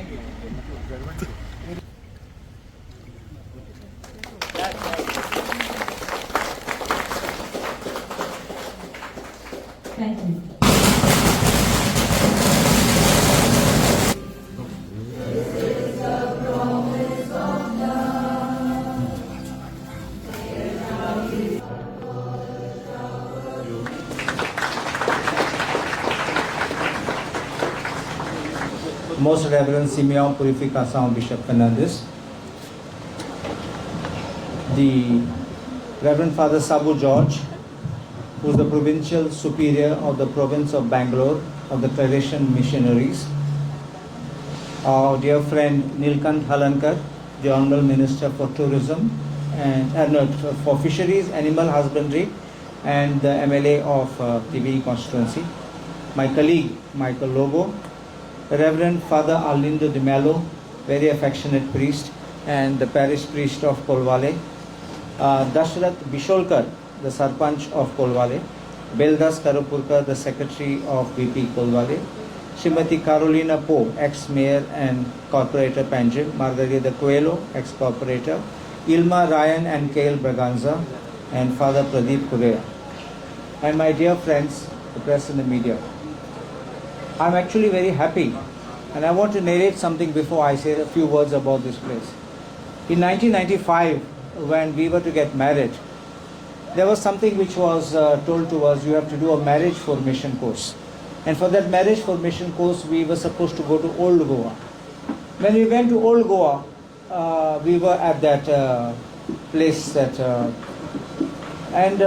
Thank you. Most Reverend Simeon Purificação Bishop Fernandes, the Reverend Father Sabu George, who is the Provincial Superior of the Province of Bangalore of the Tradition Missionaries, our dear friend Nilkant Halankar, the Honorable Minister for Tourism and for Fisheries, Animal Husbandry, and the MLA of the constituency, my colleague Michael Lobo, Reverend Father Arlindo de Mello, very affectionate priest, and the parish priest of Kolwale, Dashrath Bisholkar, the Sarpanch of Kolwale, Beldas Karapurkar, the Secretary of VP Kolwale, Srimati Carolina Poe, ex-mayor and corporator Panjim, Margarita Coelho, ex-corporator, Ilma Rayan and Kayel Braganza, and Father Pradeep Kurea. And my dear friends, the press and the media, I'm actually very happy, and I want to narrate something before I say a few words about this place. In 1995, when we were to get married, there was something which was told to us: you have to do a marriage formation course. And for that marriage formation course, we were supposed to go to Old Goa. When we went to Old Goa, we were at that place and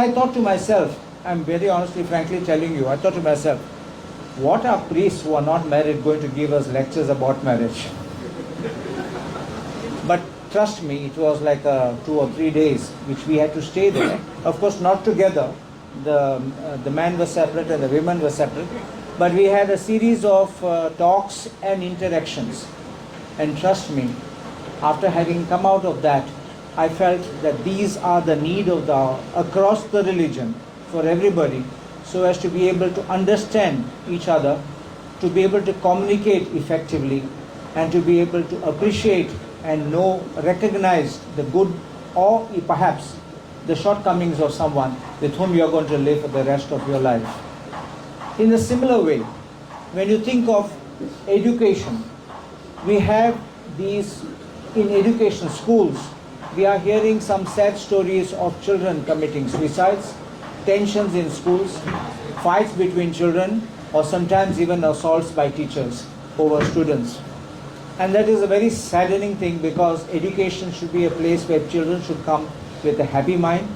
I thought to myself, I'm very honestly, frankly telling you, I thought to myself, what are priests who are not married going to give us lectures about marriage? But trust me, it was like 2 or 3 days which we had to stay there. Of course, not together. The man was separate and the women were separate. But we had a series of talks and interactions. And trust me, after having come out of that, I felt that these are the need of across the religion for everybody, so as to be able to understand each other, to be able to communicate effectively, and to be able to appreciate and recognize the good or perhaps the shortcomings of someone with whom you are going to live for the rest of your life. In a similar way, when you think of education, we have these in education schools. We are hearing some sad stories of children committing suicides, tensions in schools, fights between children, or sometimes even assaults by teachers over students. And that is a very saddening thing, because education should be a place where children should come with a happy mind,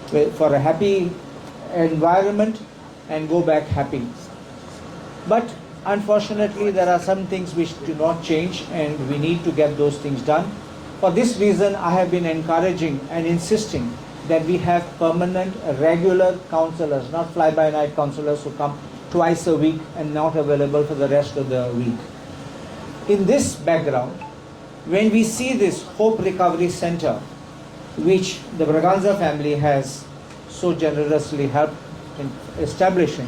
for a happy environment, and go back happy. But unfortunately, there are some things which do not change, and we need to get those things done. For this reason, I have been encouraging and insisting that we have permanent, regular counsellors, not fly-by-night counsellors who come twice a week and not available for the rest of the week. In this background, when we see this Hope Recovery Center, which the Braganza family has so generously helped in establishing,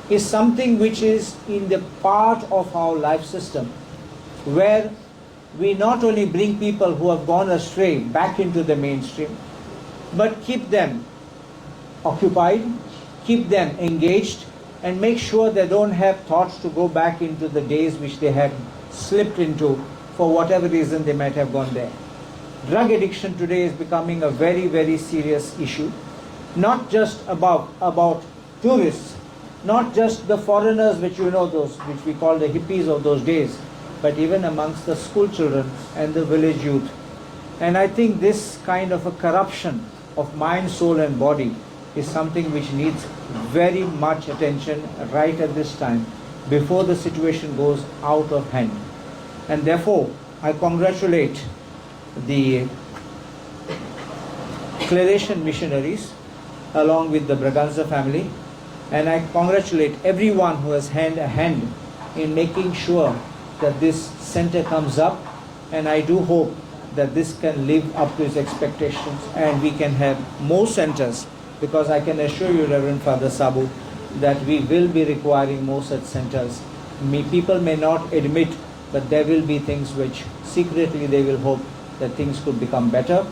is something which is in the part of our life system, where we not only bring people who have gone astray back into the mainstream, but keep them occupied, keep them engaged, and make sure they don't have thoughts to go back into the days which they had slipped into for whatever reason they might have gone there. Drug addiction today is becoming a very, very serious issue, not just about tourists, not just the foreigners which those which we call the hippies of those days, but even amongst the school children and the village youth. And I think this kind of a corruption of mind, soul and body is something which needs very much attention right at this time, before the situation goes out of hand. And therefore, I congratulate the Claretian missionaries along with the Braganza family, and I congratulate everyone who has had a hand in making sure that this center comes up, and I do hope that this can live up to its expectations and we can have more centers, because I can assure you, Reverend Father Sabu, that we will be requiring more such centers People may not admit, but there will be things which secretly they will hope that things could become better.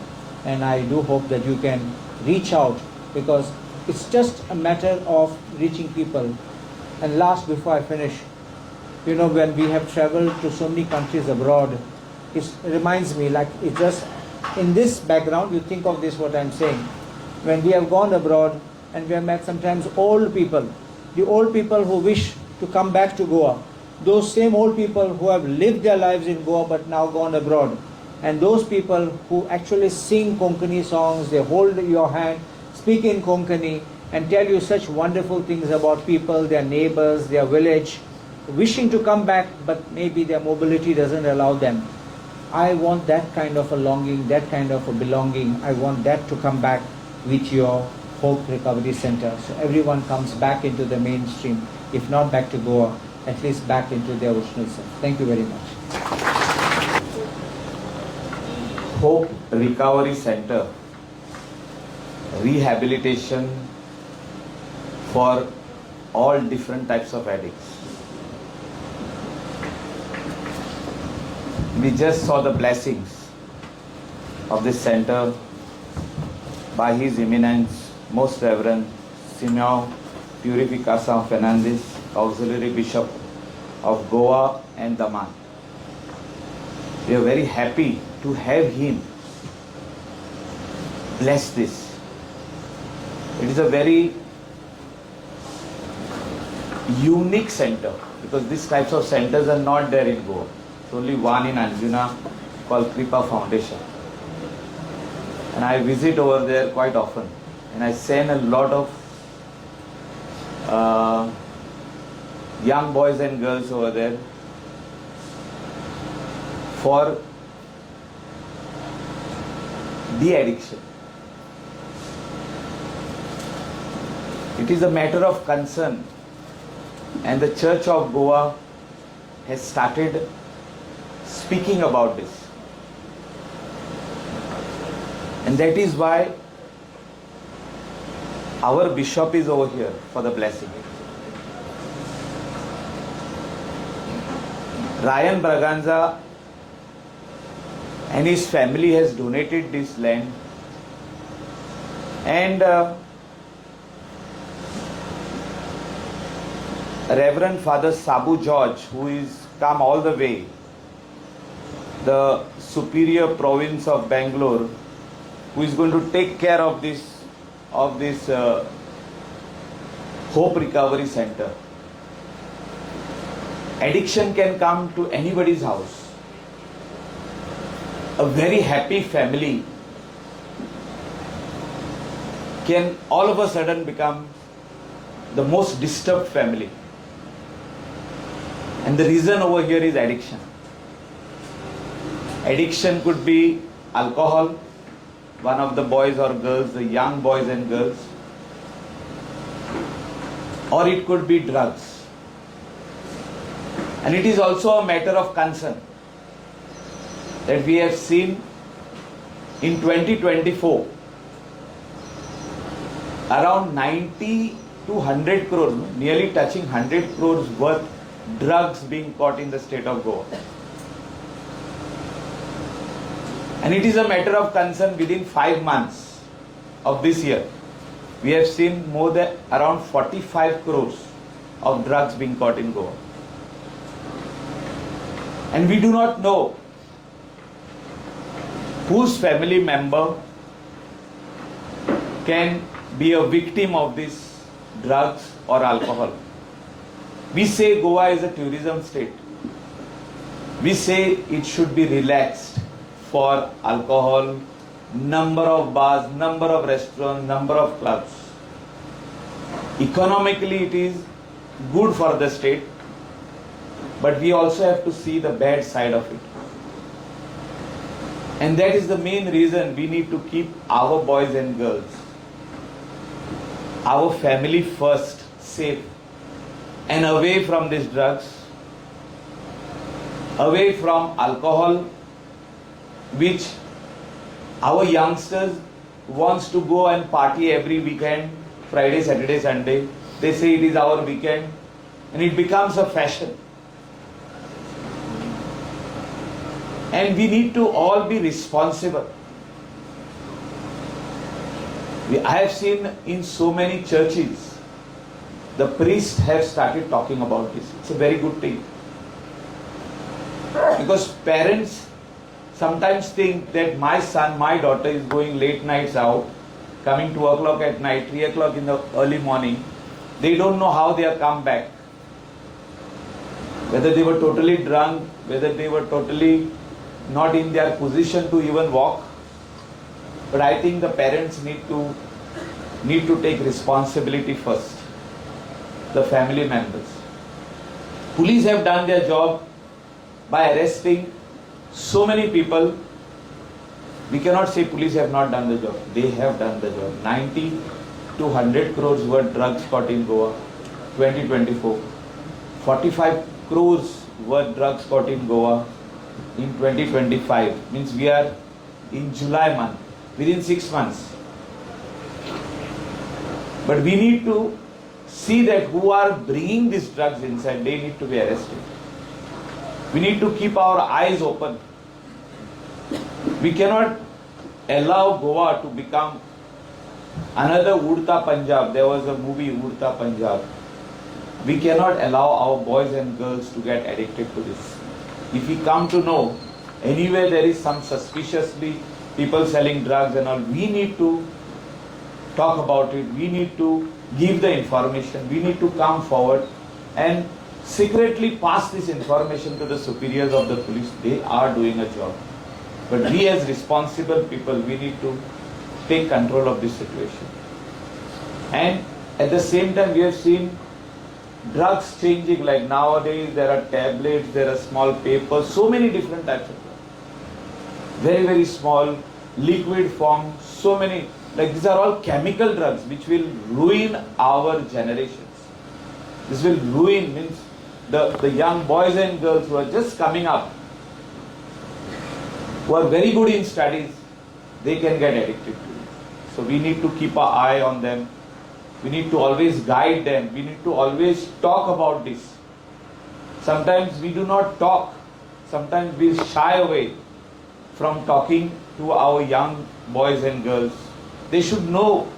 And I do hope that you can reach out, because it's just a matter of reaching people. And last, before I finish, when we have traveled to so many countries abroad, it reminds me, like, it just, in this background, you think of this, what I'm saying. When we have gone abroad and we have met sometimes old people, the old people who wish to come back to Goa, those same old people who have lived their lives in Goa but now gone abroad, and those people who actually sing Konkani songs, they hold your hand, speak in Konkani, and tell you such wonderful things about people, their neighbors, their village, wishing to come back, but maybe their mobility doesn't allow them. I want that kind of a longing, that kind of a belonging. I want that to come back with your Hope Recovery Center. So everyone comes back into the mainstream, if not back to Goa, at least back into their original self. Thank you very much. Hope Recovery Center, rehabilitation for all different types of addicts. We just saw the blessings of this center by His Eminence, Most Reverend Simeon Purificação Fernandes, Auxiliary Bishop of Goa and Daman. We are very happy to have him bless this. It is a very unique center, because these types of centers are not there in Goa. It's only one in Anjuna called Kripa Foundation. And I visit over there quite often. And I send a lot of young boys and girls over there for de-addiction. It is a matter of concern, and the Church of Goa has started speaking about this. And that is why our bishop is over here for the blessing. Rayan Braganza and his family has donated this land, and Reverend Father Sabu George, who is come all the way, the superior province of Bangalore, who is going to take care of this Hope Recovery Center. Addiction can come to anybody's house. A very happy family can all of a sudden become the most disturbed family. And the reason over here is addiction. Addiction could be alcohol, one of the boys or girls, the young boys and girls, or it could be drugs. And it is also a matter of concern that we have seen in 2024 around 90 to 100 crores, nearly touching 100 crores worth drugs being caught in the state of Goa. And it is a matter of concern. Within 5 months of this year, we have seen more than around 45 crores of drugs being caught in Goa. And we do not know whose family member can be a victim of this drugs or alcohol. We say Goa is a tourism state. We say it should be relaxed for alcohol, number of bars, number of restaurants, number of clubs. Economically it is good for the state, but we also have to see the bad side of it. And that is the main reason we need to keep our boys and girls, our family first, safe and away from these drugs, away from alcohol, which our youngsters wants to go and party every weekend, Friday, Saturday, Sunday. They say it is our weekend, and it becomes a fashion. And we need to all be responsible. I have seen in so many churches, the priests have started talking about this. It's a very good thing. Because parents sometimes think that my son, my daughter is going late nights out, coming 2 o'clock at night, 3 o'clock in the early morning. They don't know how they have come back. Whether they were totally drunk, whether they were totally not in their position to even walk. But I think the parents need to take responsibility first. The family members. Police have done their job by arresting so many people. We cannot say police have not done the job. They have done the job. 90 to 100 crores were drugs caught in Goa 2024. 45 crores were drugs caught in Goa in 2025. Means we are in July month, within 6 months. But we need to see that who are bringing these drugs inside, they need to be arrested. We need to keep our eyes open. We cannot allow Goa to become another Udta Punjab. There was a movie, Udta Punjab. We cannot allow our boys and girls to get addicted to this. If we come to know anywhere there is some suspiciously people selling drugs and all, we need to talk about it. We need to give the information. We need to come forward and secretly pass this information to the superiors of the police. They are doing a job. But we as responsible people, we need to take control of this situation. And at the same time, we have seen drugs changing. Like nowadays, there are tablets, there are small papers, so many different types of drugs. Very, very small, liquid form, so many. Like these are all chemical drugs which will ruin our generations. This will ruin, means the young boys and girls who are just coming up, who are very good in studies, they can get addicted to it. So we need to keep our eye on them. We need to always guide them. We need to always talk about this. Sometimes we do not talk. Sometimes we shy away from talking to our young boys and girls. They should know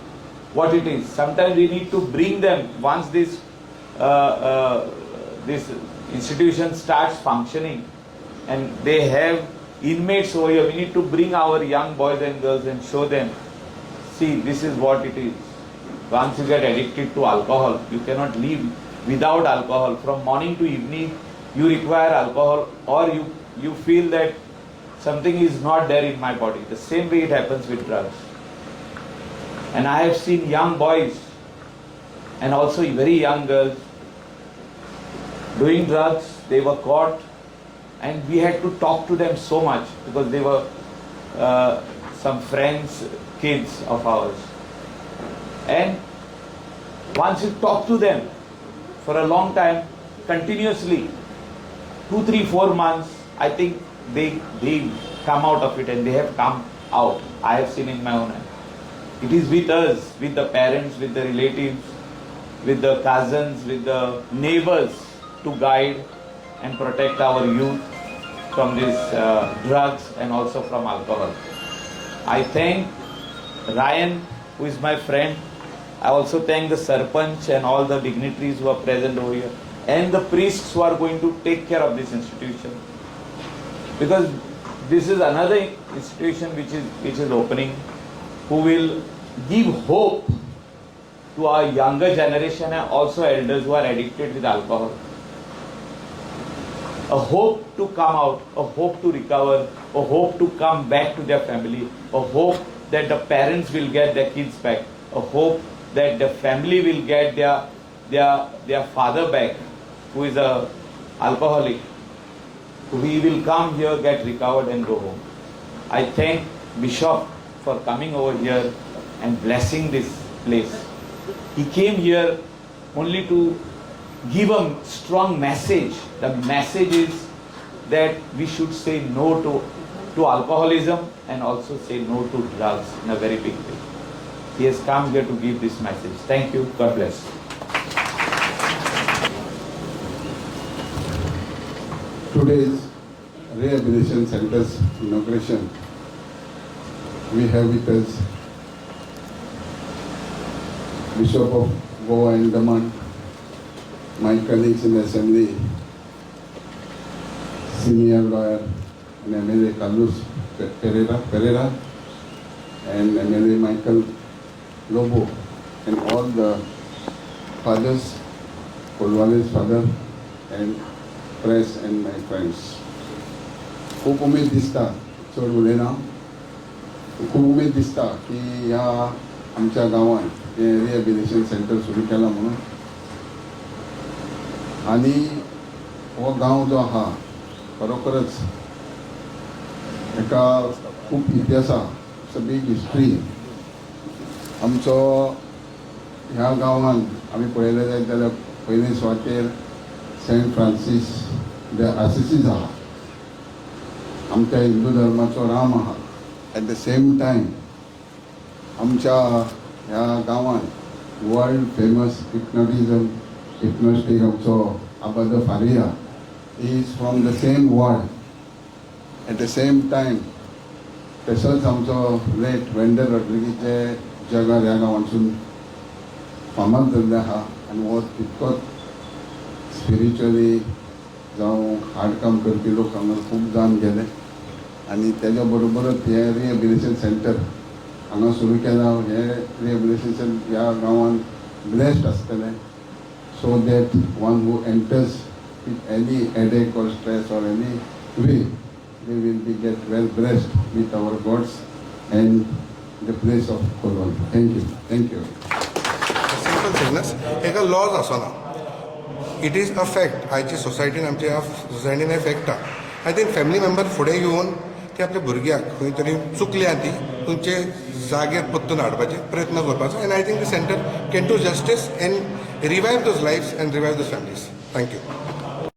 what it is. Sometimes we need to bring them, once this institution starts functioning and they have inmates over here, we need to bring our young boys and girls and show them, see, this is what it is. Once you get addicted to alcohol, you cannot live without alcohol. From morning to evening, you require alcohol, or you feel that something is not there in my body. The same way it happens with drugs. And I have seen young boys and also very young girls doing drugs. They were caught and we had to talk to them so much because they were some friends, kids of ours. And once you talk to them for a long time, continuously, 2, 3, 4 months, I think they come out of it, and they have come out. I have seen in my own eyes. It is with us, with the parents, with the relatives, with the cousins, with the neighbors to guide and protect our youth from these drugs and also from alcohol. I thank Rayan, who is my friend. I also thank the Sarpanch and all the dignitaries who are present over here, and the priests who are going to take care of this institution. Because this is another institution which is opening, who will give hope to our younger generation and also elders who are addicted with alcohol. A hope to come out, a hope to recover, a hope to come back to their family, a hope that the parents will get their kids back, a hope that the family will get their father back, who is a alcoholic. We will come here, get recovered and go home. I thank Bishop for coming over here and blessing this place. He came here only to give a strong message. The message is that we should say no to alcoholism and also say no to drugs in a very big way. He has come here to give this message. Thank you. God bless. Today's Rehabilitation Center's inauguration, we have with us Bishop of Goa and Daman, my colleagues in the Assembly, senior lawyer and MLA Carlos Pereira, and MLA Michael Lobo, and all the fathers, Kolwale's father, and press and my friends. खूप उमेद दिसता, चड उलयना, खूप उमेद दिसता की ह्या आमच्या गांवांत हे रिहॅबिलिटेशन सेंटर सुरू केला म्हणून. आनी हो गांव जो आहा खरोखरच एका खूप इतिहास आहा, इट्स अ बीग हिस्ट्री. आमचो ह्या गांवांत आमी पळयलें जाल्यार पयले सुवातेर सेंट फ्रांसीस द असिसीस आहा, आमच्या हिंदू धर्माचो राम आहा. एट द सेम टायम आमच्या ह्या गांवांत वर्ल्ड फेमस हिप्नोटिक आमचो आबाद Faria is from the same world. At the same time तसोच आमचो लेट वेंडर रॉड्रिगीज जे जगार ह्या गांवांतसून फामाद जाल्ले आहा, आनी हो तितकोच स्पिरिच्युअली जावं हार्ड काम करपी लोक हांगा खूब जावन गेले. आनी तेज्या बरोबरच हे रिहॅबिलिटेशन सेंटर हांगा सुरू केला. हे रिहॅबिलिटेशन ह्या गांवांत ब्लेस्ड आसतलें, so that one who enters with any headache or stress or any way they will be get well blessed with our gods and the place of Kolwal. Thank you. Thank you. Simple थिंगनस एका लॉज आसना. It is a fact. आयची सोसायटीन आमच्या ह्या सोसायटीन हे fact आहा. I think family member फुडें येवन ते आपल्या भुरग्याक खंय तरी चुकल्या ती तुमचे जागेर परतून हाडपाचे प्रयत्न करपाचो. And I think the centre can do justice and revive those lives and revive those families. Thank you.